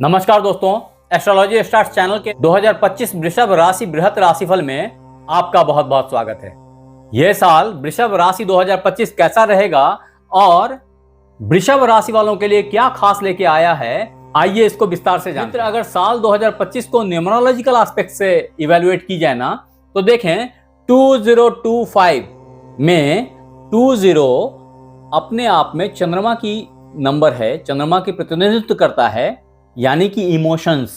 नमस्कार दोस्तों, astrology stars channel के 2025 वृषभ राशि बृहत राशिफल में आपका बहुत बहुत स्वागत है। यह साल वृषभ राशि 2025 कैसा रहेगा और वृषभ राशि वालों के लिए क्या खास लेके आया है, आइए इसको विस्तार से जानते हैं। अगर साल 2025 को न्यूमरोलॉजिकल एस्पेक्ट से इवेल्युएट की जाए ना, तो देखें 2025 में 20 अपने आप में चंद्रमा की नंबर है, चंद्रमा की प्रतिनिधित्व करता है, यानी कि इमोशंस,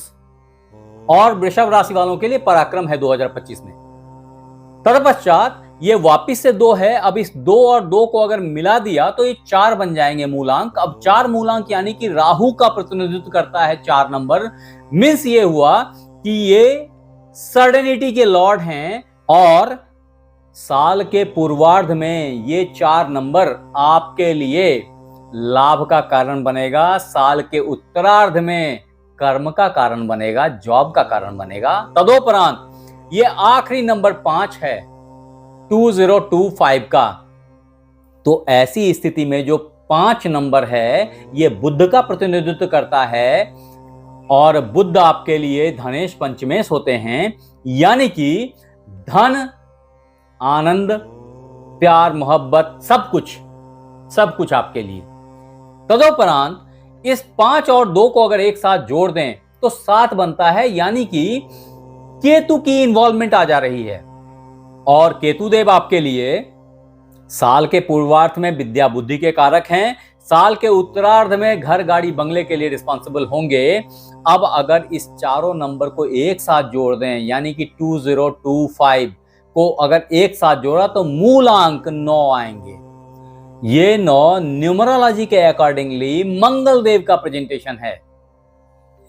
और वृषभ राशि वालों के लिए पराक्रम है 2025 में। तत्पश्चात ये वापिस से 2 है। अब इस 2 और 2 को अगर मिला दिया तो ये 4 बन जाएंगे मूलांक। अब 4 मूलांक यानी कि राहु का प्रतिनिधित्व करता है 4 नंबर। मीन्स ये हुआ कि ये सर्टेनिटी के लॉर्ड हैं और साल के पूर्वार्ध में ये 4 नंबर आपके लिए लाभ का कारण बनेगा, साल के उत्तरार्ध में कर्म का कारण बनेगा, जॉब का कारण बनेगा। तदोपरांत ये आखिरी नंबर 5 है 2025 का। तो ऐसी स्थिति में जो 5 नंबर है ये बुध का प्रतिनिधित्व करता है और बुध आपके लिए धनेश पंचमेश होते हैं, यानी कि धन, आनंद, प्यार, मोहब्बत, सब कुछ आपके लिए। तदोपरांत इस 5 और 2 को अगर एक साथ जोड़ दें तो 7 बनता है, यानी कि केतु की इन्वॉल्वमेंट आ जा रही है। और केतु देव आपके लिए साल के पूर्वार्ध में विद्या बुद्धि के कारक हैं, साल के उत्तरार्ध में घर गाड़ी बंगले के लिए रिस्पॉन्सिबल होंगे। अब अगर इस चारों नंबर को एक साथ जोड़ दें, यानी कि 2025 को अगर एक साथ जोड़ा तो मूलांक 9 आएंगे। ये 9 न्यूमरोलॉजी के अकॉर्डिंगली मंगल देव का प्रेजेंटेशन है,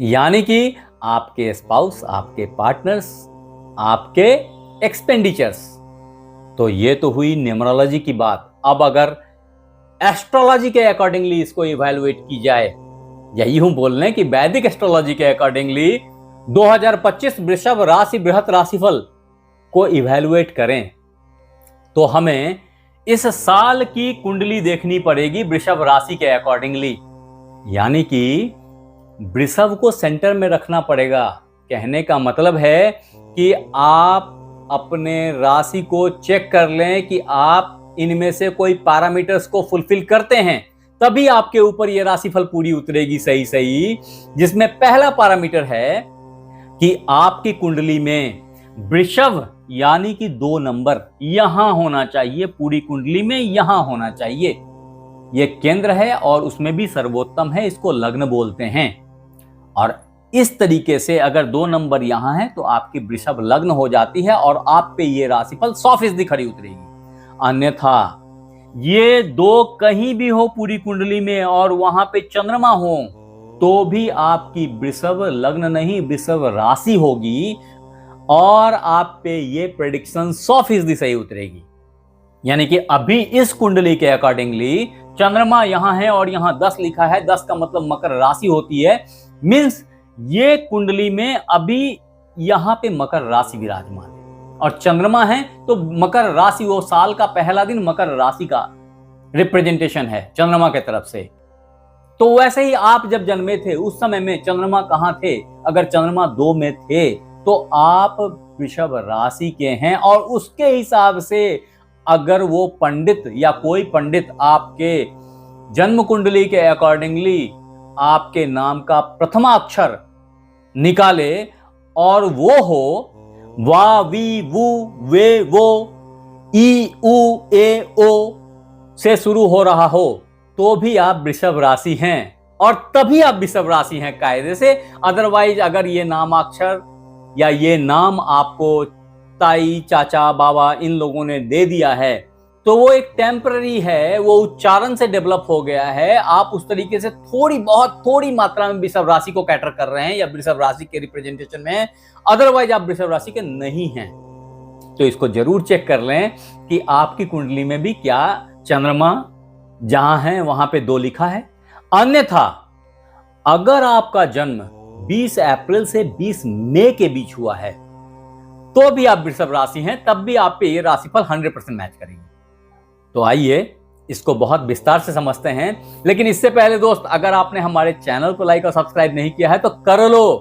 यानी कि आपके स्पाउस, आपके पार्टनर्स, आपके एक्सपेंडिचर्स। तो ये तो हुई न्यूमरोलॉजी की बात। अब अगर एस्ट्रोलॉजी के अकॉर्डिंगली इसको इवैल्यूएट की जाए, यही हूं बोलने कि वैदिक एस्ट्रोलॉजी के अकॉर्डिंगली 2025 वृषभ राशि बृहत राशिफल को इवैल्यूएट करें, तो हमें इस साल की कुंडली देखनी पड़ेगी वृषभ राशि के अकॉर्डिंगली, यानी कि वृषभ को सेंटर में रखना पड़ेगा। कहने का मतलब है कि आप अपने राशि को चेक कर लें कि आप इनमें से कोई पैरामीटर्स को फुलफिल करते हैं, तभी आपके ऊपर यह राशिफल पूरी उतरेगी सही। जिसमें पहला पैरामीटर है कि आपकी कुंडली में वृषभ यानी कि 2 नंबर यहां होना चाहिए, पूरी कुंडली में यहां होना चाहिए। यह केंद्र है और उसमें भी सर्वोत्तम है, इसको लग्न बोलते हैं। और इस तरीके से अगर 2 नंबर यहां है तो आपकी वृषभ लग्न हो जाती है और आप पे ये राशिफल 100% खरी उतरेगी। अन्यथा ये 2 कहीं भी हो पूरी कुंडली में और वहां पे चंद्रमा हो तो भी आपकी वृषभ लग्न नहीं, वृषभ राशि होगी और आप पे ये प्रेडिक्शन 100% सही उतरेगी। यानी कि अभी इस कुंडली के अकॉर्डिंगली चंद्रमा यहां है और यहां 10 लिखा है, 10 का मतलब मकर राशि होती है। मींस ये कुंडली में अभी यहां पे मकर राशि विराजमान है और चंद्रमा है, तो मकर राशि, वो साल का पहला दिन मकर राशि का रिप्रेजेंटेशन है चंद्रमा के तरफ से। तो वैसे ही आप जब जन्मे थे उस समय में चंद्रमा कहां थे? अगर चंद्रमा 2 में थे तो आप वृषभ राशि के हैं और उसके हिसाब से अगर वो पंडित या कोई पंडित आपके जन्म कुंडली के अकॉर्डिंगली आपके नाम का प्रथमा अक्षर निकाले और वो हो वा, वी, वु, वे, वो, ई, उ, ए, ओ से शुरू हो रहा हो, तो भी आप वृषभ राशि हैं और तभी आप वृषभ राशि हैं कायदे से। अदरवाइज अगर ये नामाक्षर या ये नाम आपको ताई, चाचा, बाबा इन लोगों ने दे दिया है तो वो एक टेम्पररी है, वो उच्चारण से डेवलप हो गया है। आप उस तरीके से थोड़ी मात्रा में वृषभ राशि को कैटर कर रहे हैं या वृषभ राशि के रिप्रेजेंटेशन में, अदरवाइज आप वृषभ राशि के नहीं हैं। तो इसको जरूर चेक कर लें कि आपकी कुंडली में भी क्या चंद्रमा जहां है वहां पे 2 लिखा है। अन्यथा अगर आपका जन्म 20 अप्रैल से 20 मई के बीच हुआ है तो भी आप वृषभ राशि हैं, तब भी आप पे ये राशिफल 100% मैच करेंगे। तो आइए इसको बहुत विस्तार से समझते हैं। लेकिन इससे पहले दोस्त, अगर आपने हमारे चैनल को लाइक और सब्सक्राइब नहीं किया है तो कर लो,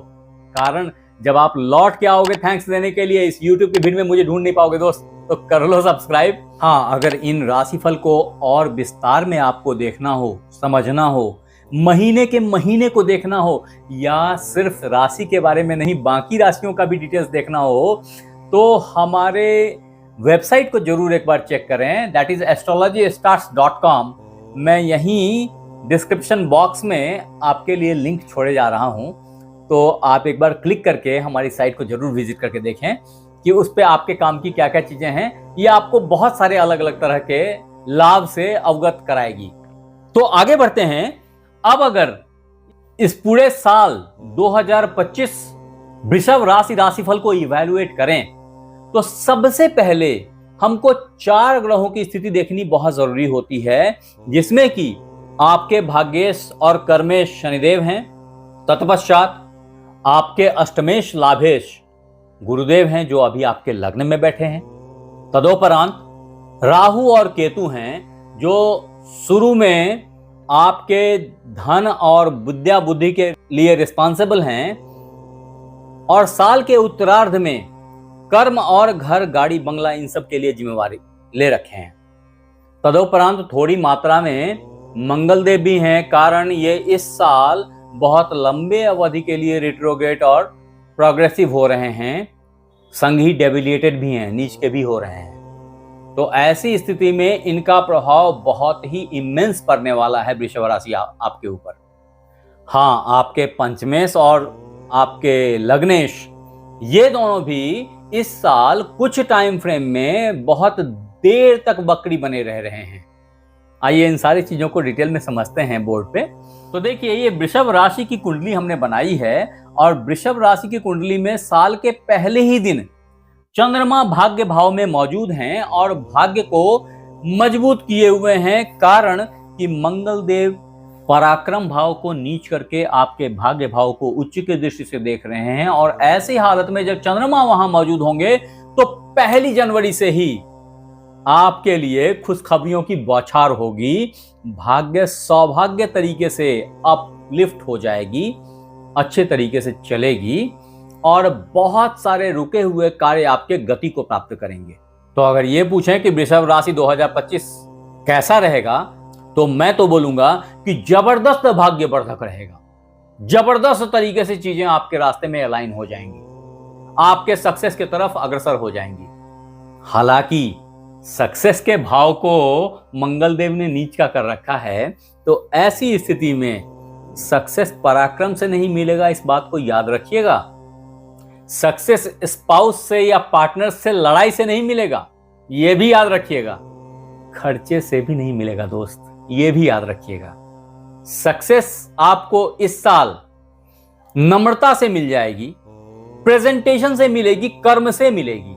कारण जब आप लौट के आओगे थैंक्स देने के लिए इस यूट्यूब की भीड़ में मुझे ढूंढ नहीं पाओगे दोस्त, तो कर लो सब्सक्राइब। हाँ, अगर इन राशिफल को और विस्तार में आपको देखना हो, समझना हो, महीने के महीने को देखना हो, या सिर्फ राशि के बारे में नहीं बाकी राशियों का भी डिटेल्स देखना हो, तो हमारे वेबसाइट को जरूर एक बार चेक करें, दैट इज astrologystars.com। मैं यहीं डिस्क्रिप्शन बॉक्स में आपके लिए लिंक छोड़े जा रहा हूं, तो आप एक बार क्लिक करके हमारी साइट को जरूर विजिट करके देखें कि उस पे आपके काम की क्या क्या चीजें हैं। ये आपको बहुत सारे अलग अलग तरह के लाभ से अवगत कराएगी। तो आगे बढ़ते हैं। अब अगर इस पूरे साल 2025 वृषभ राशिफल को इवैल्यूएट करें तो सबसे पहले हमको 4 ग्रहों की स्थिति देखनी बहुत जरूरी होती है, जिसमें कि आपके भाग्येश और कर्मेश शनिदेव हैं, तत्पश्चात आपके अष्टमेश लाभेश गुरुदेव हैं जो अभी आपके लग्न में बैठे हैं, तदोपरांत राहु और केतु हैं जो शुरू में आपके धन और विद्या बुद्धि के लिए रिस्पॉन्सिबल हैं, और साल के उत्तरार्ध में कर्म और घर गाड़ी बंगला इन सब के लिए जिम्मेवारी ले रखे हैं। तदोपरांत थोड़ी मात्रा में मंगल देव भी हैं, कारण ये इस साल बहुत लंबे अवधि के लिए रिट्रोग्रेड और प्रोग्रेसिव हो रहे हैं, संग ही डेबिलिएटेड भी हैं, नीच के भी हो रहे हैं। तो ऐसी स्थिति में इनका प्रभाव बहुत ही इमेंस पड़ने वाला है वृषभ राशि आपके ऊपर। हाँ, आपके पंचमेश और आपके लग्नेश ये दोनों भी इस साल कुछ टाइम फ्रेम में बहुत देर तक बकरी बने रह रहे हैं। आइए इन सारी चीजों को डिटेल में समझते हैं बोर्ड पे। तो देखिए, ये वृषभ राशि की कुंडली हमने बनाई है, और वृषभ राशि की कुंडली में साल के पहले ही दिन चंद्रमा भाग्य भाव में मौजूद हैं और भाग्य को मजबूत किए हुए हैं, कारण कि मंगल देव पराक्रम भाव को नीच करके आपके भाग्य भाव को उच्च की दृष्टि से देख रहे हैं। और ऐसी हालत में जब चंद्रमा वहां मौजूद होंगे तो 1 जनवरी से ही आपके लिए खुशखबरियों की बौछार होगी। भाग्य सौभाग्य तरीके से अपलिफ्ट हो जाएगी, अच्छे तरीके से चलेगी, और बहुत सारे रुके हुए कार्य आपके गति को प्राप्त करेंगे। तो अगर ये पूछें कि वृषभ राशि 2025 कैसा रहेगा, तो मैं तो बोलूंगा कि जबरदस्त भाग्यवर्धक रहेगा। जबरदस्त तरीके से चीजें आपके रास्ते में अलाइन हो जाएंगी, आपके सक्सेस की तरफ अग्रसर हो जाएंगी। हालांकि सक्सेस के भाव को मंगल देव ने नीच का कर रखा है, तो ऐसी स्थिति में सक्सेस पराक्रम से नहीं मिलेगा, इस बात को याद रखिएगा। सक्सेस स्पाउस से या पार्टनर से लड़ाई से नहीं मिलेगा, यह भी याद रखिएगा। खर्चे से भी नहीं मिलेगा दोस्त, यह भी याद रखिएगा। सक्सेस आपको इस साल नम्रता से मिल जाएगी, प्रेजेंटेशन से मिलेगी, कर्म से मिलेगी,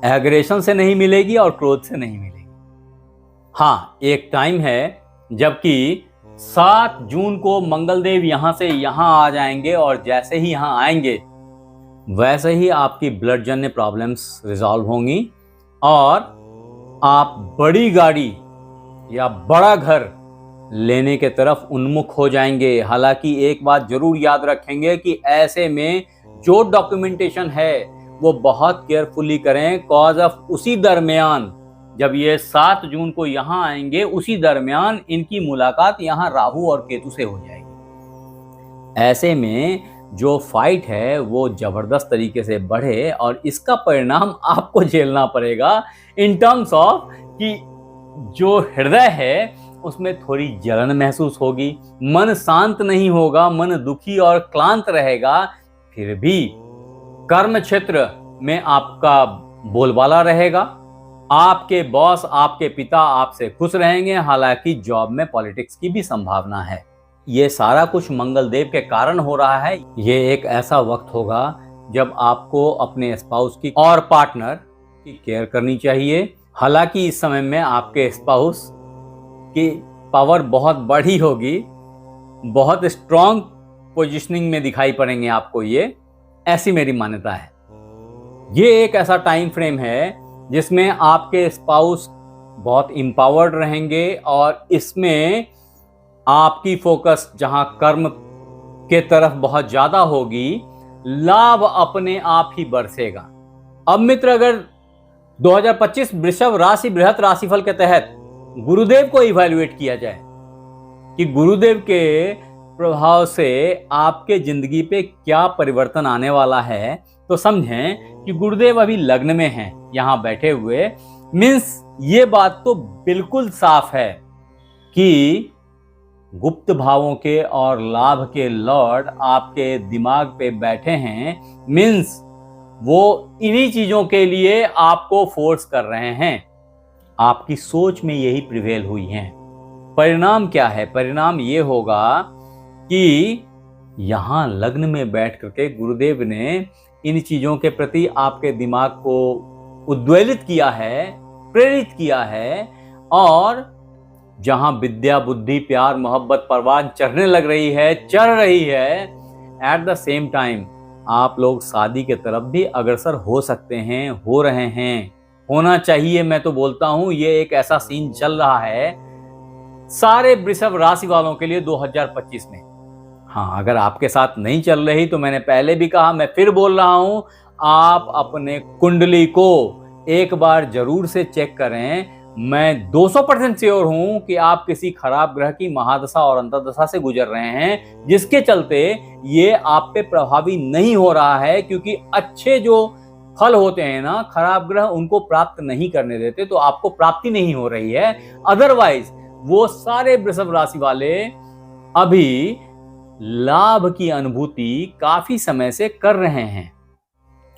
एग्रेशन से नहीं मिलेगी और क्रोध से नहीं मिलेगी। हाँ, एक टाइम है जबकि 7 जून को मंगल देव यहां से यहां आ जाएंगे, और जैसे ही यहां आएंगे वैसे ही आपकी ब्लड जन्य प्रॉब्लम्स रिजॉल्व होंगी और आप बड़ी गाड़ी या बड़ा घर लेने के तरफ उन्मुख हो जाएंगे। हालांकि एक बात जरूर याद रखेंगे कि ऐसे में जो डॉक्यूमेंटेशन है वो बहुत केयरफुली करें, कॉज ऑफ उसी दरमियान जब ये 7 जून को यहाँ आएंगे, उसी दरमियान इनकी मुलाकात यहाँ राहु और केतु से हो जाएगी। ऐसे में जो फाइट है वो जबरदस्त तरीके से बढ़े और इसका परिणाम आपको झेलना पड़ेगा इन टर्म्स ऑफ कि जो हृदय है उसमें थोड़ी जलन महसूस होगी, मन शांत नहीं होगा, मन दुखी और क्लांत रहेगा। फिर भी कर्म क्षेत्र में आपका बोलबाला रहेगा, आपके बॉस, आपके पिता आपसे खुश रहेंगे। हालांकि जॉब में पॉलिटिक्स की भी संभावना है। ये सारा कुछ मंगल देव के कारण हो रहा है। ये एक ऐसा वक्त होगा जब आपको अपने स्पाउस की और पार्टनर की केयर करनी चाहिए। हालांकि इस समय में आपके स्पाउस की पावर बहुत बड़ी होगी, बहुत स्ट्रॉन्ग पोजीशनिंग में दिखाई पड़ेंगे आपको, ये ऐसी मेरी मान्यता है। ये एक ऐसा टाइम फ्रेम है जिसमें आपके स्पाउस बहुत इंपावर्ड रहेंगे और इसमें आपकी फोकस जहां कर्म के तरफ बहुत ज्यादा होगी, लाभ अपने आप ही बरसेगा। अब मित्र, अगर 2025 वृषभ राशि बृहत राशिफल के तहत गुरुदेव को इवैल्यूएट किया जाए कि गुरुदेव के प्रभाव से आपके जिंदगी पे क्या परिवर्तन आने वाला है, तो समझें कि गुरुदेव अभी लग्न में हैं यहां बैठे हुए। मीन्स ये बात तो बिल्कुल साफ है कि गुप्त भावों के और लाभ के लॉर्ड आपके दिमाग पे बैठे हैं। मीन्स वो इन्हीं चीजों के लिए आपको फोर्स कर रहे हैं। आपकी सोच में यही प्रिवेल हुई हैं। परिणाम क्या है? परिणाम ये होगा कि यहां लग्न में बैठ करके गुरुदेव ने इन चीजों के प्रति आपके दिमाग को उद्वेलित किया है, प्रेरित किया है, और जहां विद्या, बुद्धि, प्यार, मोहब्बत, परवान चढ़ने लग रही है, चढ़ रही है, एट द सेम टाइम आप लोग शादी के तरफ भी अग्रसर हो सकते हैं, हो रहे हैं, होना चाहिए। मैं तो बोलता हूं ये एक ऐसा सीन चल रहा है सारे वृषभ राशि वालों के लिए 2025 में। हाँ, अगर आपके साथ नहीं चल रही तो मैंने पहले भी कहा, मैं फिर बोल रहा हूं, आप अपने कुंडली को एक बार जरूर से चेक करें। मैं 200% श्योर हूं कि आप किसी खराब ग्रह की महादशा और अंतर्दशा से गुजर रहे हैं, जिसके चलते ये आप पे प्रभावी नहीं हो रहा है, क्योंकि अच्छे जो फल होते हैं ना, खराब ग्रह उनको प्राप्त नहीं करने देते, तो आपको प्राप्ति नहीं हो रही है। अदरवाइज वो सारे वृषभ राशि वाले अभी लाभ की अनुभूति काफी समय से कर रहे हैं।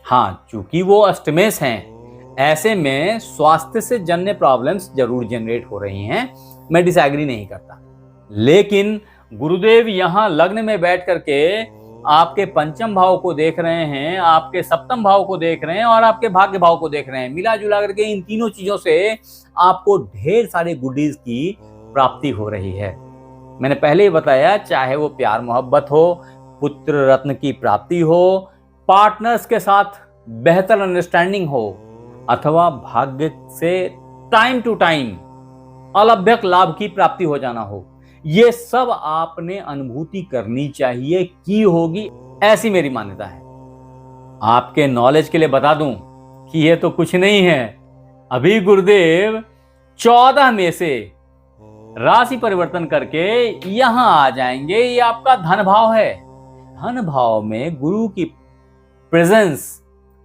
हाँ, चूंकि वो अष्टमेश हैं, ऐसे में स्वास्थ्य से जन्य प्रॉब्लम्स जरूर जनरेट हो रही हैं, मैं डिसएग्री नहीं करता। लेकिन गुरुदेव यहां लग्न में बैठ करके आपके पंचम भाव को देख रहे हैं, आपके सप्तम भाव को देख रहे हैं और आपके भाग्य भाव को देख रहे हैं। मिला जुला करके इन तीनों चीजों से आपको ढेर सारे गुडीज की प्राप्ति हो रही है। मैंने पहले ही बताया, चाहे वो प्यार मोहब्बत हो, पुत्र रत्न की प्राप्ति हो, पार्टनर्स के साथ बेहतर अंडरस्टैंडिंग हो, अथवा भाग्य से टाइम टू टाइम अलभ्यक लाभ की प्राप्ति हो जाना हो, ये सब आपने अनुभूति करनी चाहिए, की होगी, ऐसी मेरी मान्यता है। आपके नॉलेज के लिए बता दूं कि ये तो कुछ नहीं है। अभी गुरुदेव 14 में से राशि परिवर्तन करके यहां आ जाएंगे। ये आपका धन भाव है। धन भाव में गुरु की प्रेजेंस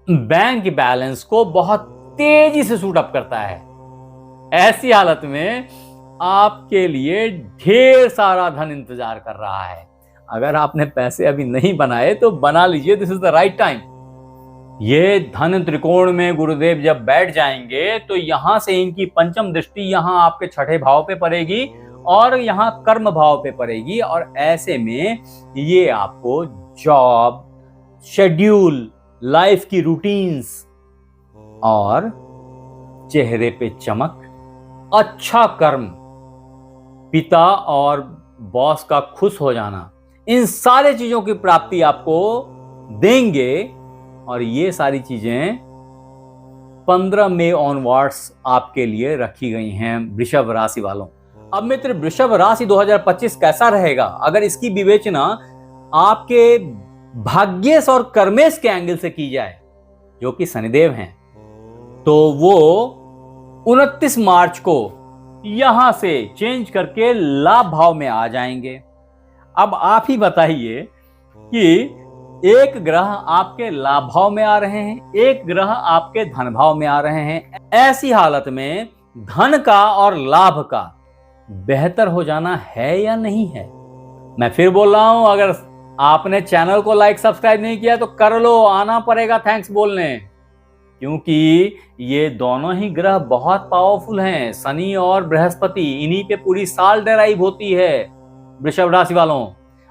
बैंक बैलेंस को बहुत तेजी से शूट अप करता है। ऐसी हालत में आपके लिए ढेर सारा धन इंतजार कर रहा है। अगर आपने पैसे अभी नहीं बनाए तो बना लीजिए, this is the right time. ये धन त्रिकोण में गुरुदेव जब बैठ जाएंगे तो यहां से इनकी पंचम दृष्टि यहां आपके छठे भाव पे पड़ेगी और यहां कर्म भाव पे पड़ेगी, और ऐसे में ये आपको जॉब, शेड्यूल, लाइफ की रूटीन्स और चेहरे पे चमक, अच्छा कर्म, पिता और बॉस का खुश हो जाना, इन सारे चीजों की प्राप्ति आपको देंगे। और ये सारी चीजें 15 मई ऑनवर्ड्स आपके लिए रखी गई हैं वृषभ राशि वालों। अब मित्र, वृषभ राशि 2025 कैसा रहेगा? अगर इसकी विवेचना आपके भाग्येश और कर्मेश के एंगल से की जाए, जो कि शनिदेव हैं, तो वो 29 मार्च को यहां से चेंज करके लाभ भाव में आ जाएंगे। अब आप ही बताइए कि एक ग्रह आपके लाभ भाव में आ रहे हैं, एक ग्रह आपके धन भाव में आ रहे हैं। ऐसी हालत में धन का और लाभ का बेहतर हो जाना है या नहीं है? मैं फिर बोल रहा हूं, अगर आपने चैनल को लाइक सब्सक्राइब नहीं किया तो कर लो, आना पड़ेगा थैंक्स बोलने, क्योंकि ये दोनों ही ग्रह बहुत पावरफुल हैं। शनि और बृहस्पति, इन्हीं पे पूरी साल डेराइव होती है वृषभ राशि वालों।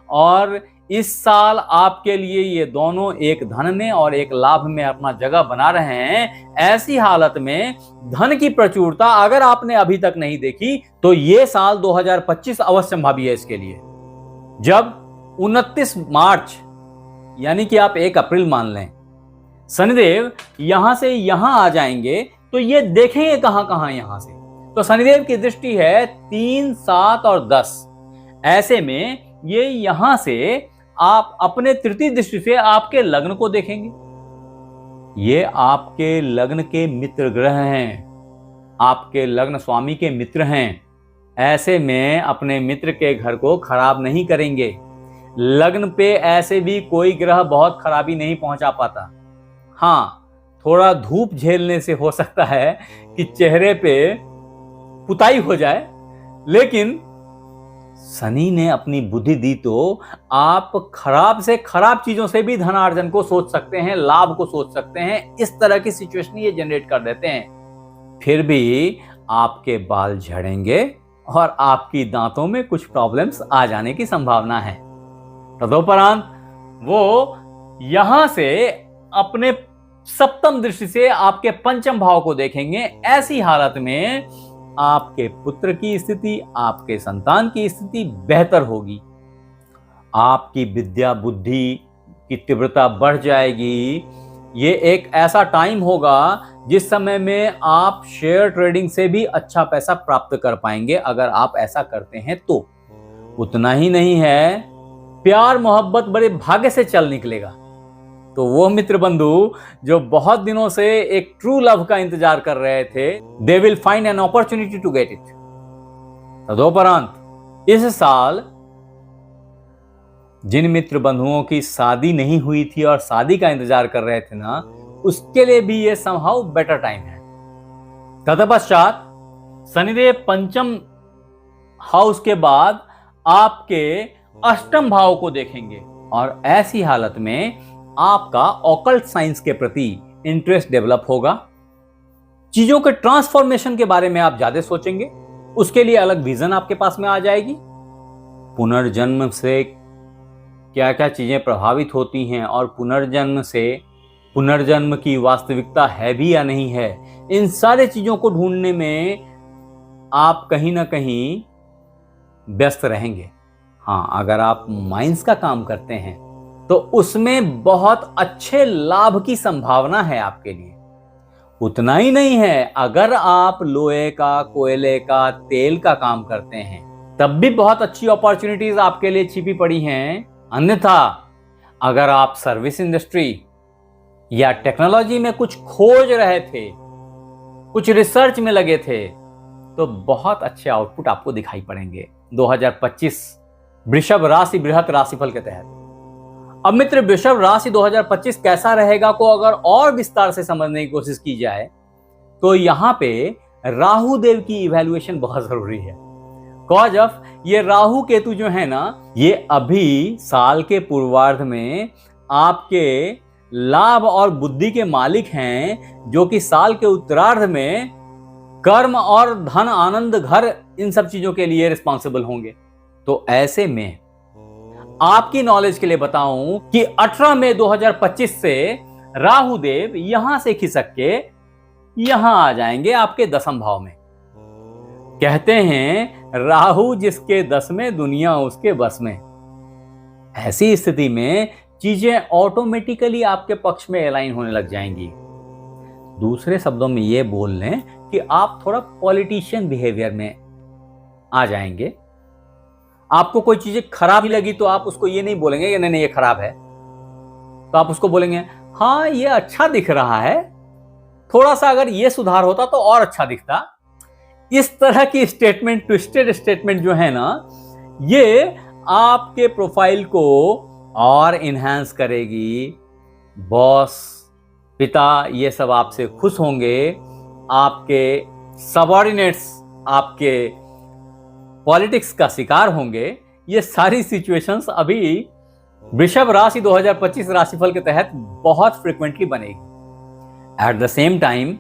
और इस साल आपके लिए ये दोनों एक धन में और एक लाभ में अपना जगह बना रहे हैं। ऐसी हालत में धन की प्रचुरता अगर आपने अभी तक नहीं देखी तो ये साल 2025 अवश्य संभावी है इसके लिए। जब 29 मार्च यानी कि आप 1 अप्रैल मान लें, शनिदेव यहां से यहां आ जाएंगे तो ये देखेंगे कहां कहां, यहां से तो शनिदेव की दृष्टि है 3, 7 और 10। ऐसे में ये यहां से आप अपने तृतीय दृष्टि से आपके लग्न को देखेंगे। ये आपके लग्न के मित्र ग्रह हैं, आपके लग्न स्वामी के मित्र हैं। ऐसे में अपने मित्र के घर को खराब नहीं करेंगे। लग्न पे ऐसे भी कोई ग्रह बहुत खराबी नहीं पहुंचा पाता। हाँ, थोड़ा धूप झेलने से हो सकता है कि चेहरे पे पुताई हो जाए, लेकिन शनि ने अपनी बुद्धि दी तो आप खराब से खराब चीजों से भी धनार्जन को सोच सकते हैं, लाभ को सोच सकते हैं। इस तरह की सिचुएशन ये जनरेट कर देते हैं। फिर भी आपके बाल झड़ेंगे और आपकी दांतों में कुछ प्रॉब्लम्स आ जाने की संभावना है। तदुपरांत वो यहां से अपने सप्तम दृष्टि से आपके पंचम भाव को देखेंगे। ऐसी हालत में आपके पुत्र की स्थिति, आपके संतान की स्थिति बेहतर होगी। आपकी विद्या बुद्धि की तीव्रता बढ़ जाएगी। ये एक ऐसा टाइम होगा जिस समय में आप शेयर ट्रेडिंग से भी अच्छा पैसा प्राप्त कर पाएंगे, अगर आप ऐसा करते हैं तो। उतना ही नहीं है, प्यार मोहब्बत बड़े भाग्य से चल निकलेगा। तो वो मित्र बंधु जो बहुत दिनों से एक ट्रू लव का इंतजार कर रहे थे, they will find an opportunity to get it. तदुपरांत इस साल जिन मित्र बंधुओं की शादी नहीं हुई थी और शादी का इंतजार कर रहे थे ना, उसके लिए भी ये समहाउ बेटर टाइम है। तत्पश्चात शनिदेव पंचम हाउस के बाद आपके अष्टम भाव को देखेंगे और ऐसी हालत में आपका ऑकल्ट साइंस के प्रति इंटरेस्ट डेवलप होगा। चीजों के ट्रांसफॉर्मेशन के बारे में आप ज्यादा सोचेंगे, उसके लिए अलग विजन आपके पास में आ जाएगी। पुनर्जन्म से क्या क्या चीजें प्रभावित होती हैं और पुनर्जन्म से पुनर्जन्म की वास्तविकता है भी या नहीं है, इन सारे चीजों को ढूंढने में आप कहीं ना कहीं व्यस्त रहेंगे। हाँ, अगर आप माइंस का काम करते हैं तो उसमें बहुत अच्छे लाभ की संभावना है आपके लिए। उतना ही नहीं है, अगर आप लोहे का, कोयले का, तेल का काम करते हैं तब भी बहुत अच्छी अपॉर्चुनिटीज आपके लिए छिपी पड़ी हैं। अन्यथा अगर आप सर्विस इंडस्ट्री या टेक्नोलॉजी में कुछ खोज रहे थे, कुछ रिसर्च में लगे थे, तो बहुत अच्छे आउटपुट आपको दिखाई पड़ेंगे 2025 वृषभ राशि बृहत राशिफल के तहत। अब मित्र, वृषभ राशि 2025 कैसा रहेगा को अगर और विस्तार से समझने की कोशिश की जाए तो यहाँ पे राहु देव की इवैल्यूएशन बहुत जरूरी है। कॉज ऑफ ये राहु केतु जो है ना, ये अभी साल के पूर्वार्ध में आपके लाभ और बुद्धि के मालिक हैं, जो कि साल के उत्तरार्ध में कर्म और धन, आनंद, घर, इन सब चीजों के लिए रिस्पॉन्सिबल होंगे। तो ऐसे में आपकी नॉलेज के लिए बताऊं कि 18 मई 2025 से राहु देव यहां से खिसक के यहां आ जाएंगे आपके दसम भाव में। कहते हैं राहु जिसके 10 में, दुनिया उसके बस में। ऐसी स्थिति में चीजें ऑटोमेटिकली आपके पक्ष में अलाइन होने लग जाएंगी। दूसरे शब्दों में ये बोल लें कि आप थोड़ा पॉलिटिशियन बिहेवियर में आ जाएंगे। आपको कोई चीजें खराब ही लगी तो आप उसको ये नहीं बोलेंगे कि नहीं ये खराब है, तो आप उसको बोलेंगे हाँ ये अच्छा दिख रहा है, थोड़ा सा अगर ये सुधार होता तो और अच्छा दिखता। इस तरह की स्टेटमेंट, ट्विस्टेड स्टेटमेंट जो है ना, ये आपके प्रोफाइल को और इनहेंस करेगी। बॉस, पिता, ये सब आपसे खुश होंगे। आपके सबऑर्डिनेट्स आपके पॉलिटिक्स का शिकार होंगे। ये सारी सिचुएशंस अभी वृषभ राशि 2025 राशिफल के तहत बहुत फ्रीक्वेंटली बनेगी। एट द सेम टाइम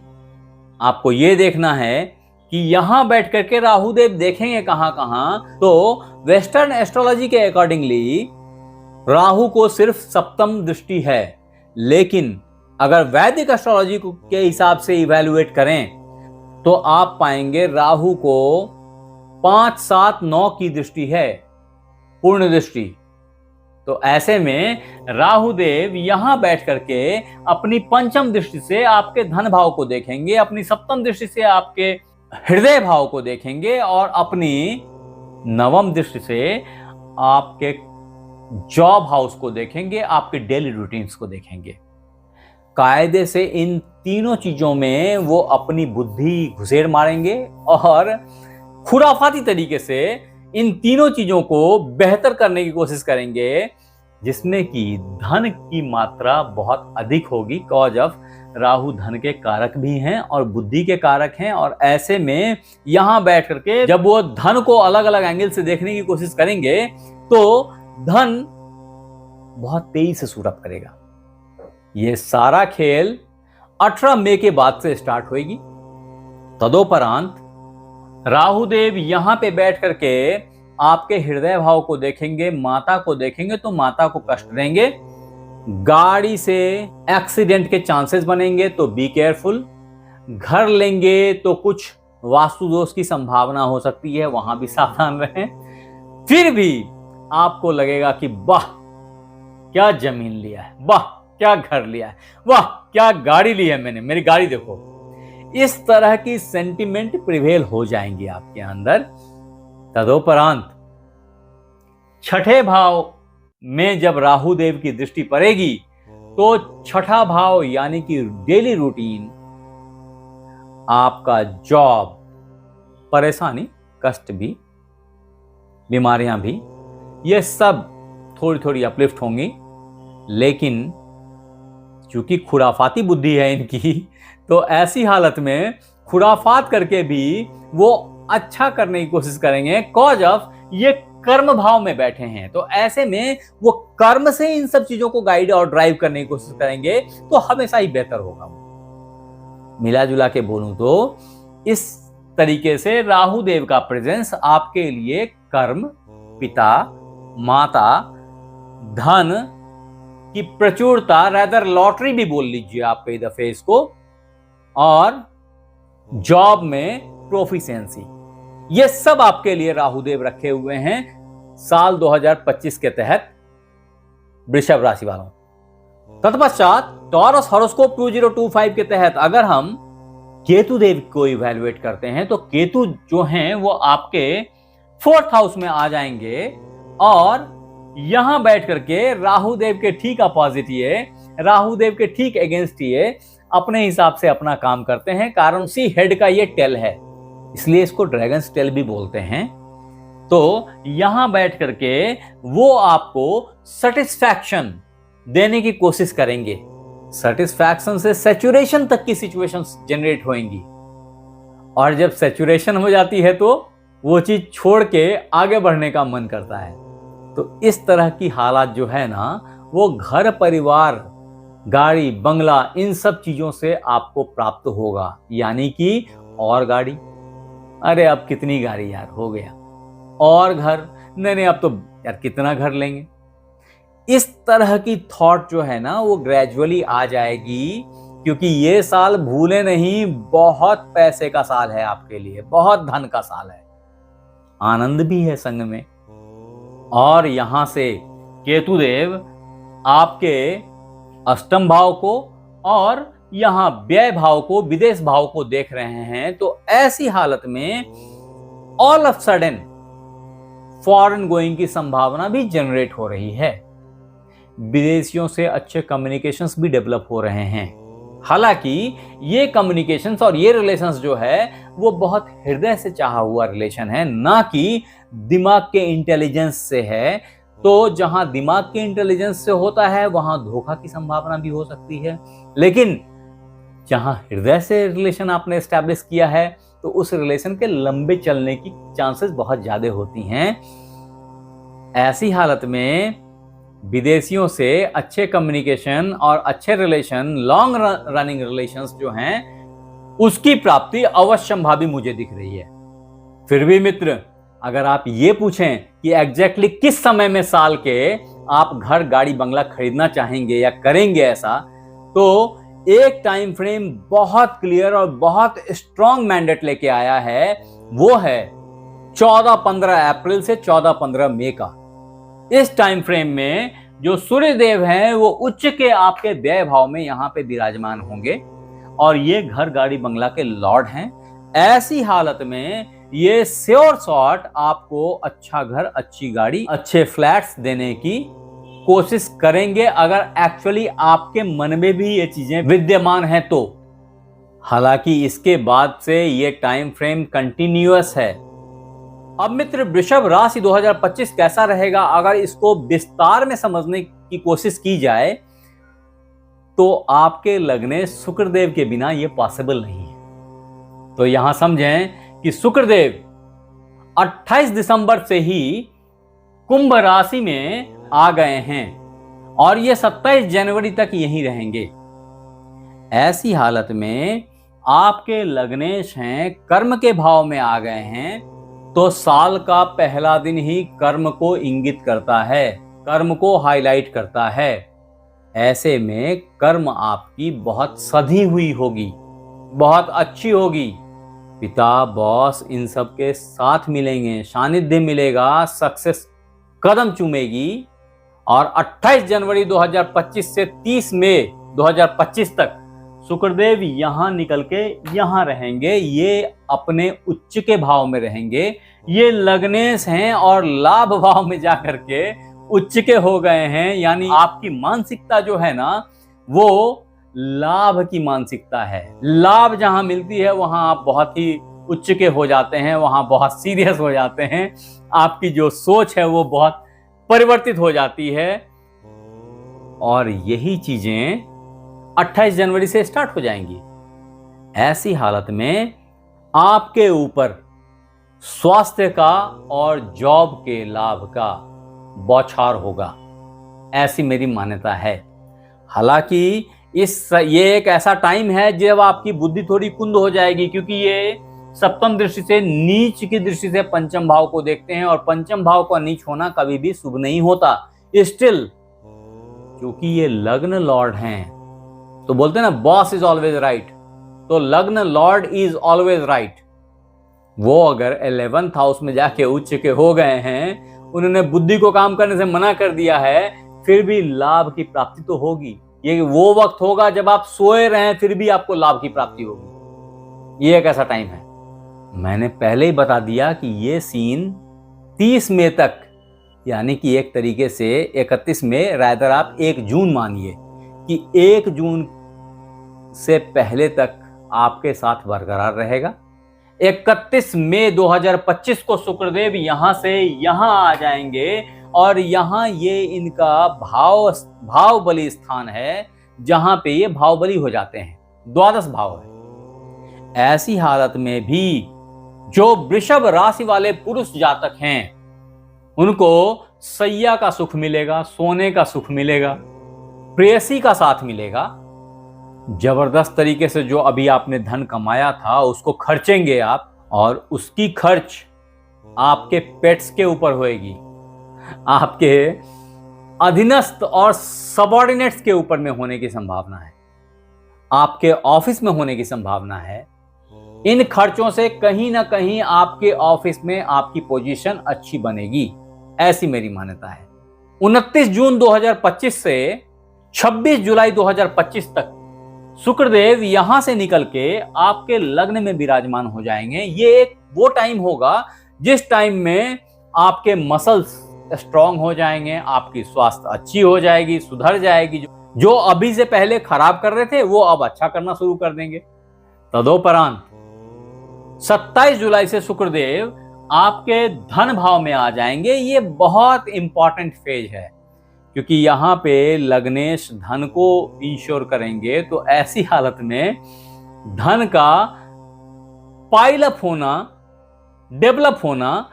आपको ये देखना है कि यहां बैठ करके राहु देव देखेंगे कहां कहां। तो वेस्टर्न एस्ट्रोलॉजी के अकॉर्डिंगली राहु को सिर्फ सप्तम दृष्टि है, लेकिन अगर वैदिक एस्ट्रोलॉजी के हिसाब से इवैल्यूएट करें तो आप पाएंगे राहु को 5, 7, 9 की दृष्टि है, पूर्ण दृष्टि। तो ऐसे में राहु देव यहां बैठ करके अपनी पंचम दृष्टि से आपके धन भाव को देखेंगे, अपनी सप्तम दृष्टि से आपके हृदय भाव को देखेंगे और अपनी नवम दृष्टि से आपके जॉब हाउस को देखेंगे, आपके डेली रूटीन्स को देखेंगे। कायदे से इन तीनों चीजों में वो अपनी बुद्धि घुसेड़ मारेंगे और खुराफाती तरीके से इन तीनों चीजों को बेहतर करने की कोशिश करेंगे, जिसमें कि धन की मात्रा बहुत अधिक होगी। कॉज ऑफ राहु धन के कारक भी हैं और बुद्धि के कारक हैं, और ऐसे में यहां बैठ करके जब वो धन को अलग अलग एंगल से देखने की कोशिश करेंगे तो धन बहुत तेजी से सूट अप करेगा। ये सारा खेल 18 मई के बाद से स्टार्ट होगी। तदोपरांत राहुदेव यहां पे बैठ करके आपके हृदय भाव को देखेंगे, माता को देखेंगे तो माता को कष्ट देंगे, गाड़ी से एक्सीडेंट के चांसेस बनेंगे तो बी केयरफुल, घर लेंगे तो कुछ वास्तु दोष की संभावना हो सकती है, वहां भी सावधान रहें। फिर भी आपको लगेगा कि वाह क्या जमीन लिया है, वाह क्या घर लिया है, वाह क्या गाड़ी ली है मैंने, मेरी गाड़ी देखो। इस तरह की सेंटिमेंट प्रिवेल हो जाएंगी आपके अंदर। तदोपरांत छठे भाव में जब राहु देव की दृष्टि पड़ेगी तो छठा भाव यानी कि डेली रूटीन, आपका जॉब, परेशानी, कष्ट भी, बीमारियां भी, ये सब थोड़ी थोड़ी अपलिफ्ट होंगी। लेकिन चूंकि खुराफाती बुद्धि है इनकी, तो ऐसी हालत में खुराफात करके भी वो अच्छा करने की कोशिश करेंगे। कॉज ऑफ ये कर्म भाव में बैठे हैं, तो ऐसे में वो कर्म से इन सब चीजों को गाइड और ड्राइव करने की कोशिश करेंगे तो हमेशा ही बेहतर होगा। मिला जुला के बोलूं तो इस तरीके से राहु देव का प्रेजेंस आपके लिए कर्म, पिता, माता, धन की प्रचुरता, रादर लॉटरी भी बोल लीजिए आप कई दफे इसको, और जॉब में प्रोफिशिएंसी, ये सब आपके लिए राहुदेव रखे हुए हैं साल 2025 के तहत वृषभ राशि वालों। तत्पश्चात टॉरस हॉरोस्कोप 2025 के तहत अगर हम केतु देव को इवैल्यूएट करते हैं तो केतु जो हैं वो आपके 4th हाउस में आ जाएंगे और यहां बैठ करके राहुदेव के ठीक अपोजिट, ये राहुदेव के ठीक अगेंस्ट ये अपने हिसाब से अपना काम करते हैं। कारण सी हेड का ये टेल है, इसलिए इसको ड्रैगन्स टेल भी बोलते हैं। तो यहां बैठ करके वो आपको सेटिस्फैक्शन देने की कोशिश करेंगे। सेटिस्फैक्शन से सैचुरेशन तक की सिचुएशंस जनरेट होंगी, और जब सैचुरेशन हो जाती है तो वो चीज छोड़ के आगे बढ़ने का मन करता है। तो इस तरह की हालात जो है ना, वो घर परिवार, गाड़ी, बंगला, इन सब चीजों से आपको प्राप्त होगा। यानी कि और गाड़ी, अरे अब कितनी गाड़ी यार, हो गया, और घर, नहीं अब तो यार कितना घर लेंगे। इस तरह की थॉट जो है ना वो ग्रेजुअली आ जाएगी, क्योंकि ये साल भूले नहीं बहुत पैसे का साल है आपके लिए, बहुत धन का साल है, आनंद भी है संग में। और यहां से केतुदेव आपके अष्टम भाव को और यहां व्यय भाव को, विदेश भाव को देख रहे हैं। तो ऐसी हालत में all of sudden foreign going की संभावना भी जनरेट हो रही है। विदेशियों से अच्छे कम्युनिकेशंस भी डेवलप हो रहे हैं। हालांकि ये कम्युनिकेशंस और ये रिलेशंस जो है वो बहुत हृदय से चाहा हुआ रिलेशन है, ना कि दिमाग के इंटेलिजेंस से है। तो जहां दिमाग के इंटेलिजेंस से होता है वहां धोखा की संभावना भी हो सकती है, लेकिन जहां हृदय से रिलेशन आपने एस्टैब्लिश किया है तो उस रिलेशन के लंबे चलने की चांसेस बहुत ज्यादा होती हैं। ऐसी हालत में विदेशियों से अच्छे कम्युनिकेशन और अच्छे रिलेशन, लॉन्ग रनिंग रिलेशंस जो हैं, उसकी प्राप्ति अवश्यंभावी मुझे दिख रही है। फिर भी मित्र, अगर आप ये पूछें कि एग्जैक्टली किस समय में साल के आप घर, गाड़ी, बंगला खरीदना चाहेंगे या करेंगे ऐसा, तो एक टाइम फ्रेम बहुत क्लियर और बहुत स्ट्रॉन्ग मैंडेट लेके आया है, वो है 14-15 अप्रैल से 14-15 मई का। इस टाइम फ्रेम में जो सूर्य देव हैं वो उच्च के आपके व्यय भाव में यहां पे विराजमान होंगे, और ये घर, गाड़ी, बंगला के लॉर्ड हैं। ऐसी हालत में ये श्योर शॉट आपको अच्छा घर, अच्छी गाड़ी, अच्छे फ्लैट्स देने की कोशिश करेंगे, अगर एक्चुअली आपके मन में भी ये चीजें विद्यमान हैं तो। हालांकि इसके बाद से ये टाइम फ्रेम कंटिन्यूअस है। अब मित्र, वृषभ राशि 2025 कैसा रहेगा, अगर इसको विस्तार में समझने की कोशिश की जाए तो आपके लगने शुक्रदेव के बिना यह पॉसिबल नहीं है। तो यहां समझें कि शुक्रदेव 28 दिसंबर से ही कुंभ राशि में आ गए हैं और ये 27 जनवरी तक यहीं रहेंगे। ऐसी हालत में आपके लग्नेश हैं कर्म के भाव में आ गए हैं, तो साल का पहला दिन ही कर्म को इंगित करता है, कर्म को हाईलाइट करता है। ऐसे में कर्म आपकी बहुत सधी हुई होगी, बहुत अच्छी होगी। पिता, बॉस, इन सब के साथ मिलेंगे, सानिध्य मिलेगा, सक्सेस कदम चूमेगी। और 28 जनवरी 2025 से 30 मई 2025 तक शुक्रदेव यहां निकल के यहां रहेंगे, ये अपने उच्च के भाव में रहेंगे। ये लग्नेश हैं और लाभ भाव में जाकर के उच्च के हो गए हैं, यानी आपकी मानसिकता जो है ना, वो लाभ की मानसिकता है। लाभ जहां मिलती है वहां आप बहुत ही उच्च के हो जाते हैं, वहां बहुत सीरियस हो जाते हैं, आपकी जो सोच है वो बहुत परिवर्तित हो जाती है। और यही चीजें 28 जनवरी से स्टार्ट हो जाएंगी। ऐसी हालत में आपके ऊपर स्वास्थ्य का और जॉब के लाभ का बौछार होगा, ऐसी मेरी मान्यता है। हालांकि ये एक ऐसा टाइम है जब आपकी बुद्धि थोड़ी कुंद हो जाएगी, क्योंकि ये सप्तम दृष्टि से, नीच की दृष्टि से पंचम भाव को देखते हैं, और पंचम भाव का नीच होना कभी भी शुभ नहीं होता। स्टिल क्योंकि ये लग्न लॉर्ड हैं, तो बोलते हैं ना, बॉस इज ऑलवेज राइट, तो लग्न लॉर्ड इज ऑलवेज राइट। वो अगर 11th हाउस में जाके उच्च के हो गए हैं, उन्होंने बुद्धि को काम करने से मना कर दिया है, फिर भी लाभ की प्राप्ति तो होगी। ये वो वक्त होगा जब आप सोए रहे फिर भी आपको लाभ की प्राप्ति होगी। ये एक ऐसा टाइम है। मैंने पहले ही बता दिया कि ये सीन 30 मई तक, यानी कि एक तरीके से 31 मई, रादर आप 1 जून मानिए कि 1 जून से पहले तक आपके साथ बरकरार रहेगा। 31 मई 2025 को शुक्रदेव यहां से यहां आ जाएंगे, और यहां ये इनका भाव बली स्थान है, जहां पे ये भाव बली हो जाते हैं, द्वादश भाव है। ऐसी हालत में भी जो वृषभ राशि वाले पुरुष जातक हैं, उनको सैया का सुख मिलेगा, सोने का सुख मिलेगा, प्रेयसी का साथ मिलेगा। जबरदस्त तरीके से जो अभी आपने धन कमाया था उसको खर्चेंगे आप, और उसकी खर्च आपके पेट्स के ऊपर होएगी, आपके अधीनस्थ और सबऑर्डिनेट्स के ऊपर में होने की संभावना है, आपके ऑफिस में होने की संभावना है। इन खर्चों से कहीं ना कहीं आपके ऑफिस में आपकी पोजीशन अच्छी बनेगी, ऐसी मेरी मान्यता है। 29 जून 2025 से 26 जुलाई 2025 तक शुक्रदेव यहां से निकल के आपके लग्न में विराजमान हो जाएंगे। ये एक वो टाइम होगा जिस टाइम में आपके मसल्स स्ट्रांग हो जाएंगे, आपकी स्वास्थ्य अच्छी हो जाएगी, सुधर जाएगी। जो अभी से पहले खराब कर रहे थे वो अब अच्छा करना शुरू कर देंगे। तदोपरांत 27 जुलाई से शुक्रदेव आपके धन भाव में आ जाएंगे। ये बहुत इंपॉर्टेंट फेज है, क्योंकि यहां पे लग्नेश धन को इंश्योर करेंगे। तो ऐसी हालत में धन का पाइल अप होना, डेवलप होना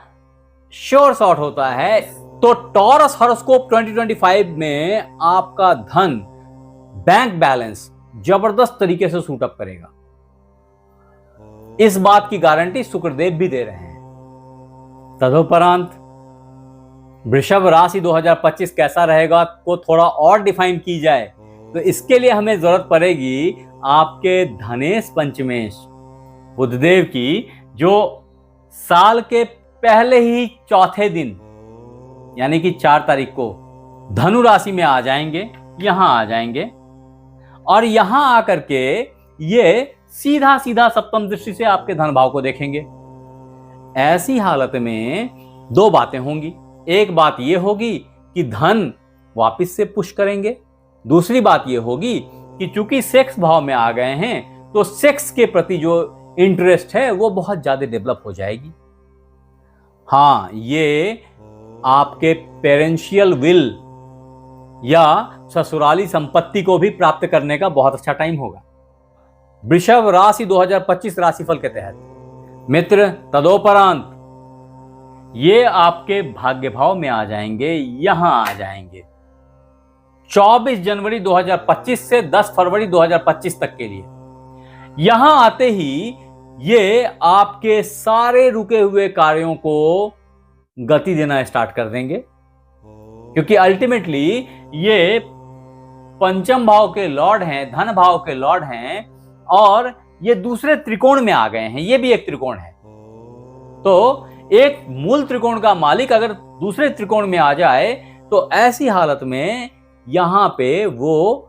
श्योर शॉट होता है। तो टॉरस हॉरोस्कोप 2025 में आपका धन बैंक बैलेंस जबरदस्त तरीके से सूट अप करेगा। इस बात की गारंटी शुक्रदेव भी दे रहे हैं। तदुपरांत वृषभ राशि 2025 कैसा रहेगा को थोड़ा और डिफाइन की जाए तो इसके लिए हमें जरूरत पड़ेगी आपके धनेश पंचमेश बुधदेव की, जो साल के पहले ही चौथे दिन यानी कि 4 तारीख को धनु राशि में आ जाएंगे, यहां आ जाएंगे, और यहां आकर के ये सीधा सीधा सप्तम दृष्टि से आपके धन भाव को देखेंगे। ऐसी हालत में दो बातें होंगी। एक बात यह होगी कि धन वापस से पुश करेंगे। दूसरी बात यह होगी कि चूंकि सेक्स भाव में आ गए हैं तो सेक्स के प्रति जो इंटरेस्ट है वो बहुत ज्यादा डेवलप हो जाएगी। हाँ, ये आपके पेरेंशियल विल या ससुराली संपत्ति को भी प्राप्त करने का बहुत अच्छा टाइम होगा। वृषभ राशि 2025 राशिफल के तहत मित्र, तदोपरांत ये आपके भाग्य भाव में आ जाएंगे, यहां आ जाएंगे 24 जनवरी 2025 से 10 फरवरी 2025 तक के लिए। यहां आते ही ये आपके सारे रुके हुए कार्यों को गति देना स्टार्ट कर देंगे, क्योंकि अल्टीमेटली ये पंचम भाव के लॉर्ड हैं, धन भाव के लॉर्ड हैं, और ये दूसरे त्रिकोण में आ गए हैं। ये भी एक त्रिकोण है। तो एक मूल त्रिकोण का मालिक अगर दूसरे त्रिकोण में आ जाए तो ऐसी हालत में यहां पे वो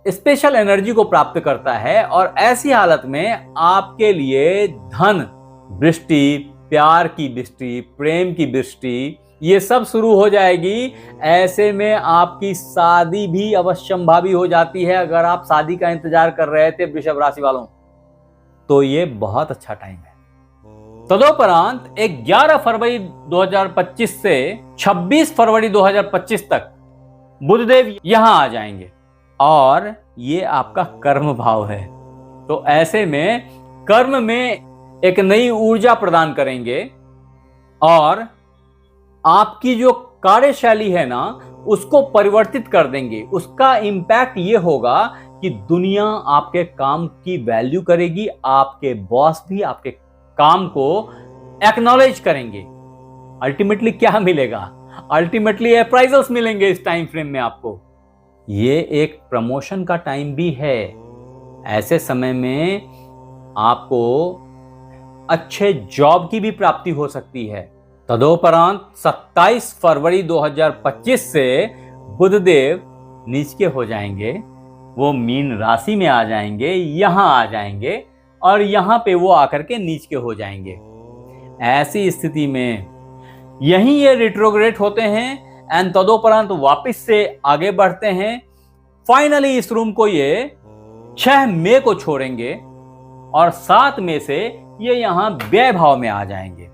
स्पेशल एनर्जी को प्राप्त करता है, और ऐसी हालत में आपके लिए धन वृष्टि, प्यार की वृष्टि, प्रेम की वृष्टि, ये सब शुरू हो जाएगी। ऐसे में आपकी शादी भी अवश्यंभावी हो जाती है। अगर आप शादी का इंतजार कर रहे थे वृषभ राशि वालों, तो ये बहुत अच्छा टाइम है। तदोपरांत 11 फरवरी 2025 से 26 फरवरी 2025 तक बुधदेव यहां आ जाएंगे, और ये आपका कर्म भाव है। तो ऐसे में कर्म में एक नई ऊर्जा प्रदान करेंगे, और आपकी जो कार्यशैली है ना, उसको परिवर्तित कर देंगे। उसका इंपैक्ट ये होगा कि दुनिया आपके काम की वैल्यू करेगी, आपके बॉस भी आपके काम को एक्नॉलेज करेंगे। अल्टीमेटली क्या मिलेगा? अल्टीमेटली अप्राइजल्स मिलेंगे इस टाइम फ्रेम में आपको। ये एक प्रमोशन का टाइम भी है। ऐसे समय में आपको अच्छे जॉब की भी प्राप्ति हो सकती है। तदोपरांत 27 फरवरी 2025 से बुधदेव नीच के हो जाएंगे, वो मीन राशि में आ जाएंगे, यहां आ जाएंगे, और यहां पे वो आकर के नीच के हो जाएंगे। ऐसी स्थिति में यहीं ये रिट्रोग्रेड होते हैं, एंड तदोपरांत वापस से आगे बढ़ते हैं। फाइनली इस रूम को ये 6 मई को छोड़ेंगे, और 7 मई से ये यहां व्यय भाव में आ जाएंगे।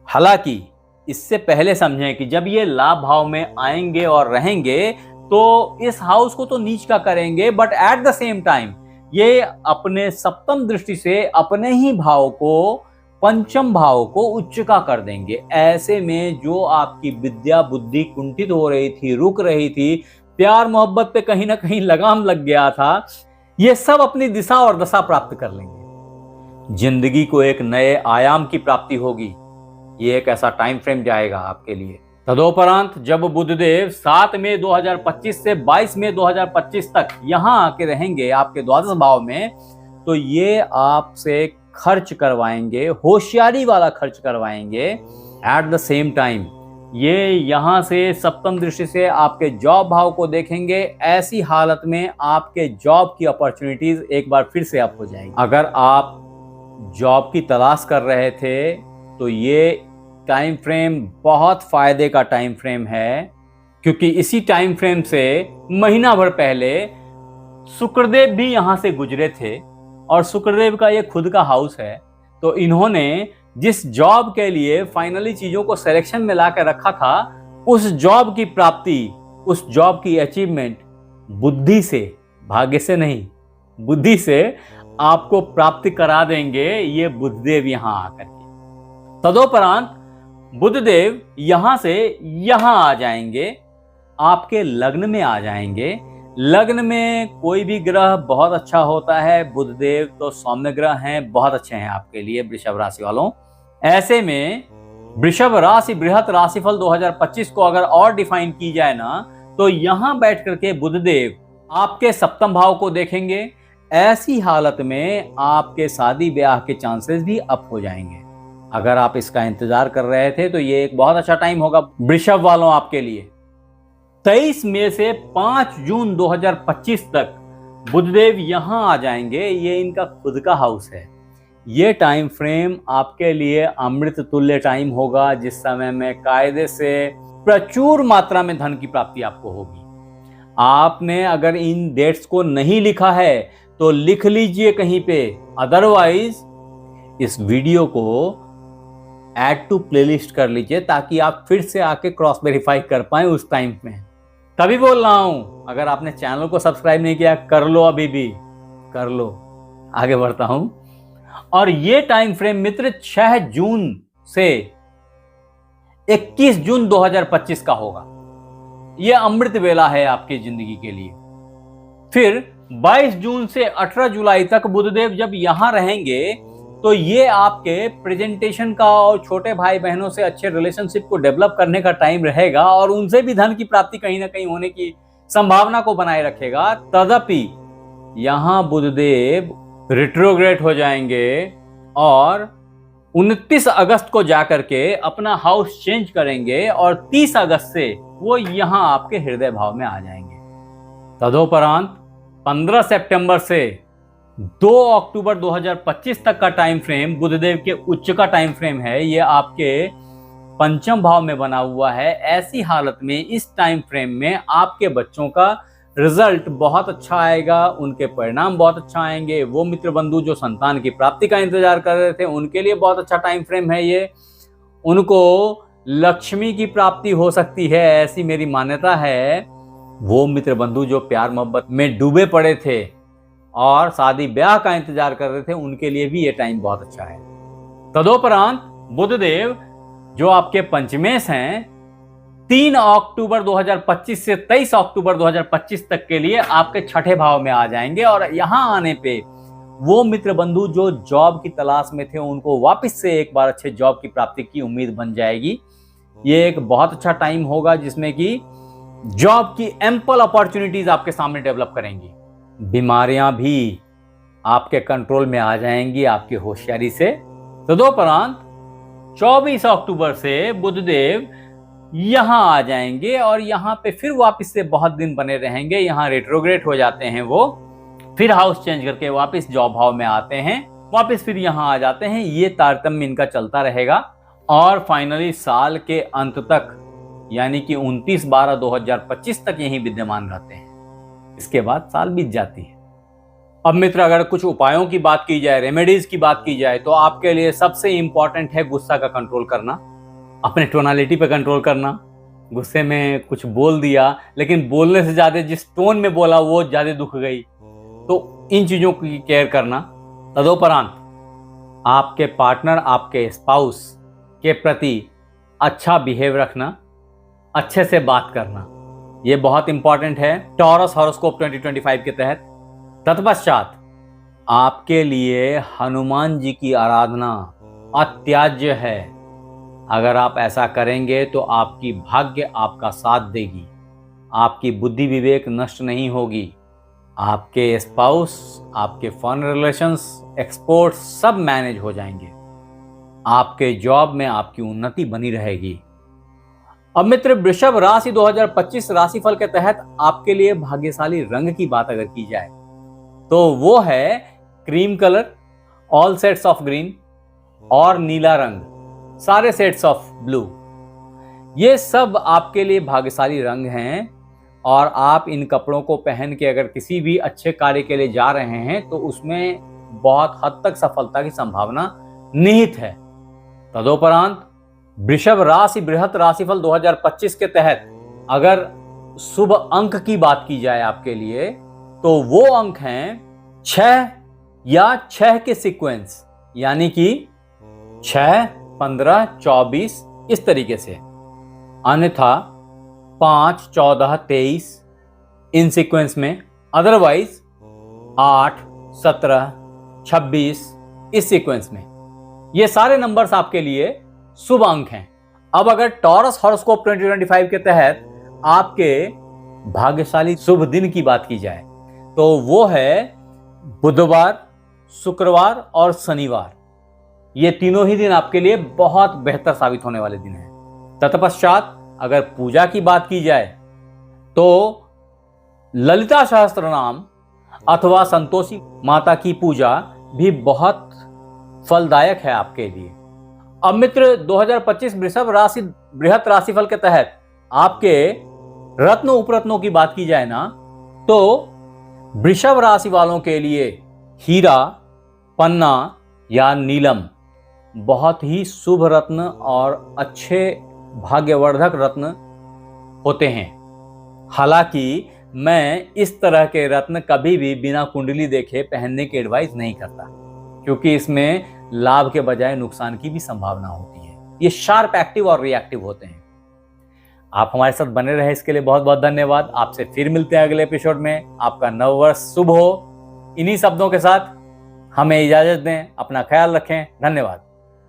हालांकि इससे पहले समझें कि जब ये लाभ भाव में आएंगे और रहेंगे तो इस हाउस को तो नीच का करेंगे, but at the same time ये अपने सप्तम दृष्टि से अपने ही भाव को, पंचम भाव को उच्च का कर देंगे। ऐसे में जो आपकी विद्या बुद्धि कुंठित हो रही थी, रुक रही थी, प्यार मोहब्बत पे कहीं ना कहीं लगाम लग गया था, ये सब अपनी दिशा और दशा प्राप्त कर लेंगे। जिंदगी को एक नए आयाम की प्राप्ति होगी। ये एक ऐसा टाइम फ्रेम जाएगा आपके लिए। तदोपरांत जब बुधदेव 7 मई 2025 से 22 मई 2025 तक यहां आके रहेंगे आपके द्वादश भाव में, तो ये आपसे खर्च करवाएंगे, होशियारी वाला खर्च करवाएंगे। एट द सेम टाइम ये यहां से सप्तम दृष्टि से आपके जॉब भाव को देखेंगे। ऐसी हालत में आपके जॉब की अपॉर्चुनिटीज एक बार फिर से अप हो जाएंगी। अगर आप जॉब की तलाश कर रहे थे तो ये टाइम फ्रेम बहुत फायदे का टाइम फ्रेम है, क्योंकि इसी टाइम फ्रेम से महीना भर पहले शुक्रदेव भी यहां से गुजरे थे, और शुक्रदेव का ये खुद का हाउस है। तो इन्होंने जिस जॉब के लिए फाइनली चीजों को सिलेक्शन में ला कर रखा था, उस जॉब की प्राप्ति, उस जॉब की अचीवमेंट बुद्धि से, भाग्य से नहीं, बुद्धि से आपको प्राप्ति करा देंगे ये बुधदेव यहां आकर के। तदोपरांत बुधदेव यहां से यहां आ जाएंगे, आपके लग्न में आ जाएंगे। लग्न में कोई भी ग्रह बहुत अच्छा होता है। बुधदेव तो सौम्य ग्रह हैं, बहुत अच्छे हैं आपके लिए वृषभ राशि वालों। ऐसे में वृषभ राशि बृहत राशिफल 2025 को अगर और डिफाइन की जाए ना, तो यहां बैठ करके बुधदेव आपके सप्तम भाव को देखेंगे। ऐसी हालत में आपके शादी ब्याह के चांसेस भी अप हो जाएंगे। अगर आप इसका इंतजार कर रहे थे तो ये एक बहुत अच्छा टाइम होगा वृषभ वालों आपके लिए। 23 मई से 5 जून 2025 तक बुधदेव यहां आ जाएंगे, ये इनका खुद का हाउस है। ये टाइम फ्रेम आपके लिए अमृत तुल्य टाइम होगा, जिस समय में कायदे से प्रचुर मात्रा में धन की प्राप्ति आपको होगी। आपने अगर इन डेट्स को नहीं लिखा है तो लिख लीजिए कहीं पे, अदरवाइज इस वीडियो को ऐड टू प्लेलिस्ट कर लीजिए ताकि आप फिर से आके क्रॉस वेरीफाई कर पाए उस टाइम में। तभी बोल रहा हूं, अगर आपने चैनल को सब्सक्राइब नहीं किया कर लो, अभी भी कर लो। आगे बढ़ता हूं। और ये टाइम फ्रेम मित्र 6 जून से 21 जून 2025 का होगा। ये अमृत वेला है आपकी जिंदगी के लिए। फिर 22 जून से 18 जुलाई तक बुधदेव जब यहां रहेंगे तो ये आपके प्रेजेंटेशन का और छोटे भाई बहनों से अच्छे रिलेशनशिप को डेवलप करने का टाइम रहेगा और उनसे भी धन की प्राप्ति कहीं ना कहीं होने की संभावना को बनाए रखेगा। तदपि यहां बुधदेव रिट्रोग्रेड हो जाएंगे और 29 अगस्त को जाकर के अपना हाउस चेंज करेंगे और 30 अगस्त से वो यहां आपके हृदय भाव में आ जाएंगे। तदोपरांत 15 सितंबर से 2 अक्टूबर 2025 तक का टाइम फ्रेम बुधदेव के उच्च का टाइम फ्रेम है। ये आपके पंचम भाव में बना हुआ है। ऐसी हालत में इस टाइम फ्रेम में आपके बच्चों का रिजल्ट बहुत अच्छा आएगा, उनके परिणाम बहुत अच्छा आएंगे। वो मित्र बंधु जो संतान की प्राप्ति का इंतजार कर रहे थे उनके लिए बहुत अच्छा टाइम फ्रेम है ये। उनको लक्ष्मी की प्राप्ति हो सकती है, ऐसी मेरी मान्यता है। वो मित्र बंधु जो प्यार मोहब्बत में डूबे पड़े थे और शादी ब्याह का इंतजार कर रहे थे उनके लिए भी ये टाइम बहुत अच्छा है। तदोपरांत बुधदेव जो आपके पंचमेश हैं 3 अक्टूबर 2025 से 23 अक्टूबर 2025 तक के लिए आपके छठे भाव में आ जाएंगे और यहां आने पे वो मित्र बंधु जो जॉब की तलाश में थे उनको वापस से एक बार अच्छे जॉब की प्राप्ति की उम्मीद बन जाएगी। ये एक बहुत अच्छा टाइम होगा जिसमें कि जॉब की एम्पल अपॉर्चुनिटीज आपके सामने डेवलप करेंगी। बीमारियां भी आपके कंट्रोल में आ जाएंगी आपकी होशियारी से। तदोपरांत 24 अक्टूबर से बुधदेव यहां आ जाएंगे और यहां पे फिर वापस से बहुत दिन बने रहेंगे। यहां रेट्रोग्रेड हो जाते हैं, वो फिर हाउस चेंज करके वापस जॉब भाव में आते हैं, वापस फिर यहां आ जाते हैं। ये तारतम्य इनका चलता रहेगा और फाइनली साल के अंत तक यानी कि 29/12/2025 तक यही विद्यमान रहते हैं। इसके बाद साल बीत जाती है। अब मित्र अगर कुछ उपायों की बात की जाए, रेमेडीज की बात की जाए तो आपके लिए सबसे इंपॉर्टेंट है गुस्सा का कंट्रोल करना, अपने टोनालिटी पे कंट्रोल करना। गुस्से में कुछ बोल दिया लेकिन बोलने से ज्यादा जिस टोन में बोला वो ज्यादा दुख गई, तो इन चीजों की केयर करना। तदोपरांत आपके पार्टनर, आपके स्पाउस के प्रति अच्छा बिहेव रखना, अच्छे से बात करना, ये बहुत इंपॉर्टेंट है टॉरस हॉरोस्कोप 2025 के तहत। तत्पश्चात आपके लिए हनुमान जी की आराधना अत्याज्य है। अगर आप ऐसा करेंगे तो आपकी भाग्य आपका साथ देगी, आपकी बुद्धि विवेक नष्ट नहीं होगी, आपके स्पाउस, आपके फॉरेन रिलेशंस, एक्सपोर्ट्स सब मैनेज हो जाएंगे, आपके जॉब में आपकी उन्नति बनी रहेगी। अब मित्र वृषभ राशि 2025 राशिफल के तहत आपके लिए भाग्यशाली रंग की बात अगर की जाए तो वो है cream colour, all sets of green और नीला रंग, सारे सेट्स ऑफ ब्लू। ये सब आपके लिए भाग्यशाली रंग हैं और आप इन कपड़ों को पहन के अगर किसी भी अच्छे कार्य के लिए जा रहे हैं तो उसमें बहुत हद तक सफलता की संभावना निहित है। तदोपरांत वृषभ राशि बृहत राशिफल 2025 के तहत अगर शुभ अंक की बात की जाए आपके लिए तो वो अंक हैं 6 या 6 के सीक्वेंस, यानी कि 6, 15, 24 इस तरीके से। अन्यथा 5, 14, 23 इन सीक्वेंस में, अदरवाइज 8, 17, 26 इस सीक्वेंस में। ये सारे नंबर्स आपके लिए शुभ अंक हैं। अब अगर टॉरस हॉरोस्कोप 2025 के तहत आपके भाग्यशाली शुभ दिन की बात की जाए तो वो है बुधवार, शुक्रवार और शनिवार। ये तीनों ही दिन आपके लिए बहुत बेहतर साबित होने वाले दिन हैं। तत्पश्चात अगर पूजा की बात की जाए तो ललिता सहस्त्र नाम अथवा संतोषी माता की पूजा भी बहुत फलदायक है आपके लिए। अब मित्र 2025 वृषभ राशि बृहत राशिफल के तहत आपके रत्न उपरत्नों की बात की जाए ना, तो वृषभ राशि वालों के लिए हीरा, पन्ना या नीलम बहुत ही शुभ रत्न और अच्छे भाग्यवर्धक रत्न होते हैं। हालांकि मैं इस तरह के रत्न कभी भी बिना कुंडली देखे पहनने की एडवाइस नहीं करता, क्योंकि इसमें लाभ के बजाय नुकसान की भी संभावना होती है। ये शार्प एक्टिव और रिएक्टिव होते हैं। आप हमारे साथ बने रहे इसके लिए बहुत बहुत धन्यवाद। आपसे फिर मिलते हैं अगले एपिसोड में। आपका नववर्ष शुभ हो। इन्हीं शब्दों के साथ हमें इजाजत दें। अपना ख्याल रखें। धन्यवाद।